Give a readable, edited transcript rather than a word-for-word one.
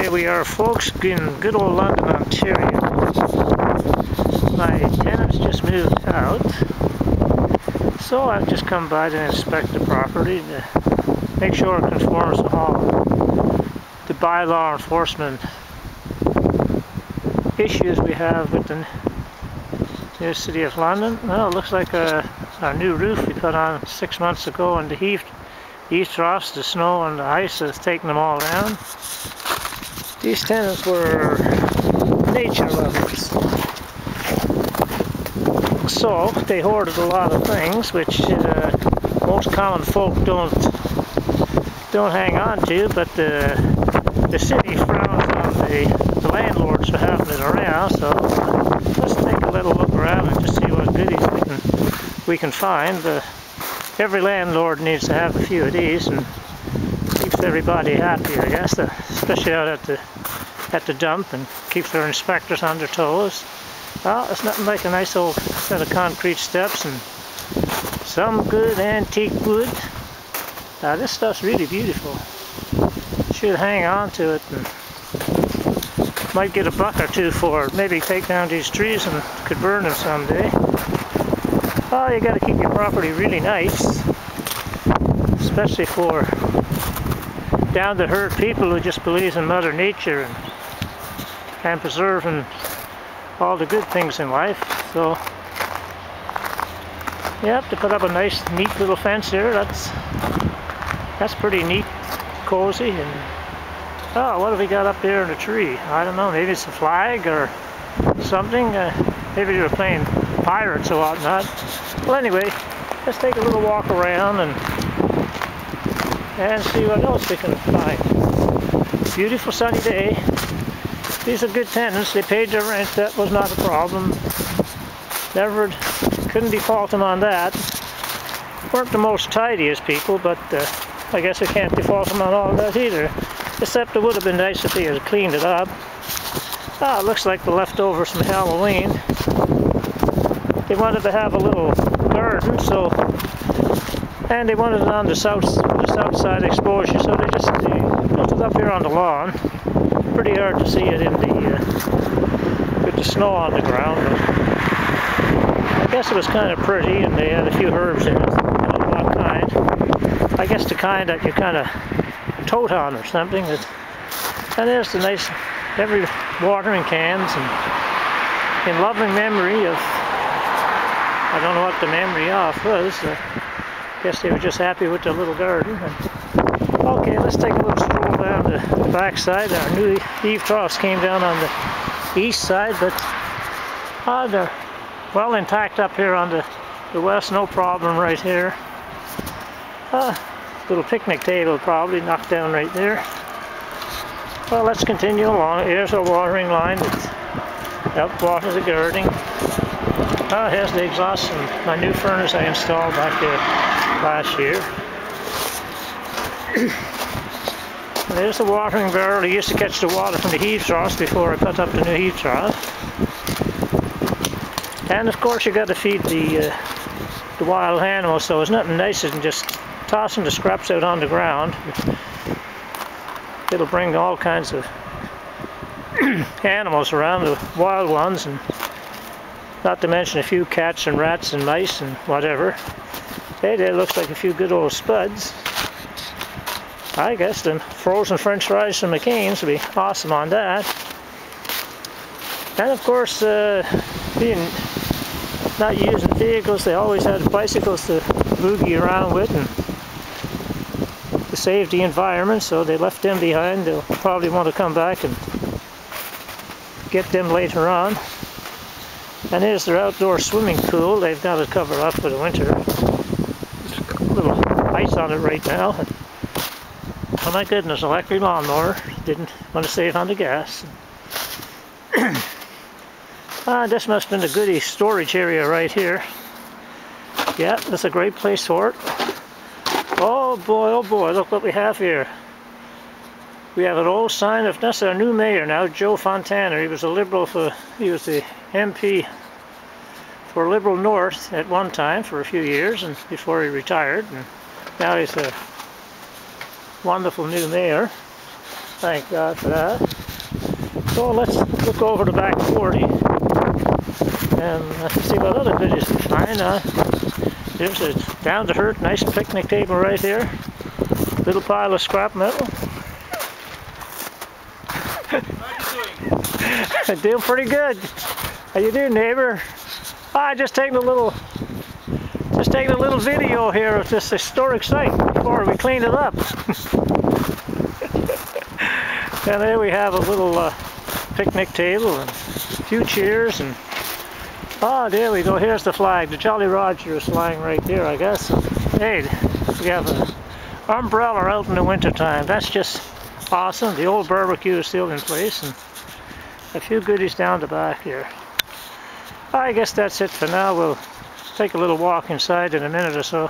Here we are, folks, in good old London, Ontario. My tenants just moved out, so I've just come by to inspect the property to make sure it conforms to all the bylaw enforcement issues we have with the new city of London. Well, it looks like a new roof we put on 6 months ago, and the eave troughs, the snow and the ice has taken them all down. These tenants were nature lovers, so they hoarded a lot of things which most common folk don't hang on to, but the city frowns on the landlords for having it around. So let's take a little look around and just see what goodies we can find. Every landlord needs to have a few of these, and keeps everybody happy, I guess, especially out at the dump, and keeps their inspectors on their toes. Well, it's nothing like a nice old set of concrete steps and some good antique wood. Now this stuff's really beautiful. Should hang on to it, and might get a buck or two for it. Maybe take down these trees and could burn them someday. Oh, you got to keep your property really nice, especially for down-to-earth people who just believe in Mother Nature and preserving all the good things in life. So, yep, to put up a nice, neat little fence here. That's pretty neat, cozy. And oh, what have we got up there in the tree? I don't know. Maybe it's a flag or something. Maybe they were playing pirates or whatnot. Well, anyway, let's take a little walk around and see what else we can find. Beautiful sunny day. These are good tenants. They paid their rent. That was not a problem. Couldn't default them on that. Weren't the most tidiest people, but I guess I can't default them on all that either. Except it would have been nice if they had cleaned it up. Ah, it looks like the leftovers from Halloween. They wanted to have a little garden, and they wanted it on the south side exposure, so they just built it up here on the lawn. Pretty hard to see it in with the snow on the ground, but I guess it was kind of pretty, and they had a few herbs in it. I don't know what kind. I guess the kind that you kind of tote on or something. And there's the nice, every watering cans, and in loving memory of, I don't know what the memory of was. I guess they were just happy with their little garden. Okay, let's take a little stroll down the back side. Our new eave troughs came down on the east side, but they're well intact up here on the west. No problem right here. Little picnic table probably knocked down right there. Well, let's continue along. Here's our watering line that helped water the gardening. Here's the exhaust from my new furnace I installed back there last year. And there's the watering barrel. I used to catch the water from the eave troughs before I put up the new eave trough. And of course you got to feed the wild animals, so it's nothing nicer than just tossing the scraps out on the ground. It'll bring all kinds of animals around, the wild ones, and not to mention a few cats and rats and mice and whatever. Hey, there looks like a few good old spuds. I guess the frozen french fries from McCain's would be awesome on that. And of course, being not using vehicles, they always had bicycles to boogie around with and to save the environment, so they left them behind. They'll probably want to come back and get them later on. And here's their outdoor swimming pool. They've got it covered up for the winter. There's a little ice on it right now. Oh my goodness, electric lawnmower. Didn't want to save on the gas. This must have been the goodie storage area right here. Yeah, that's a great place for it. Oh boy, look what we have here. We have an old sign of, that's our new mayor now, Joe Fontana. He was a Liberal he was the MP for Liberal North at one time for a few years, and before he retired. And now he's a wonderful new mayor. Thank God for that. So let's look over the back 40 and see what other goodies we find. There's a down-to-earth, nice picnic table right here. Little pile of scrap metal. How you doing? Doing pretty good. How you doing, neighbor? Just taking a little video here of this historic site before we cleaned it up. And there we have a little picnic table and a few chairs, and there we go. Here's the flag. The Jolly Roger is flying right there, I guess. Hey, we have an umbrella out in the wintertime. That's just awesome. The old barbecue is still in place, and a few goodies down the back here. I guess that's it for now. We'll take a little walk inside in a minute or so.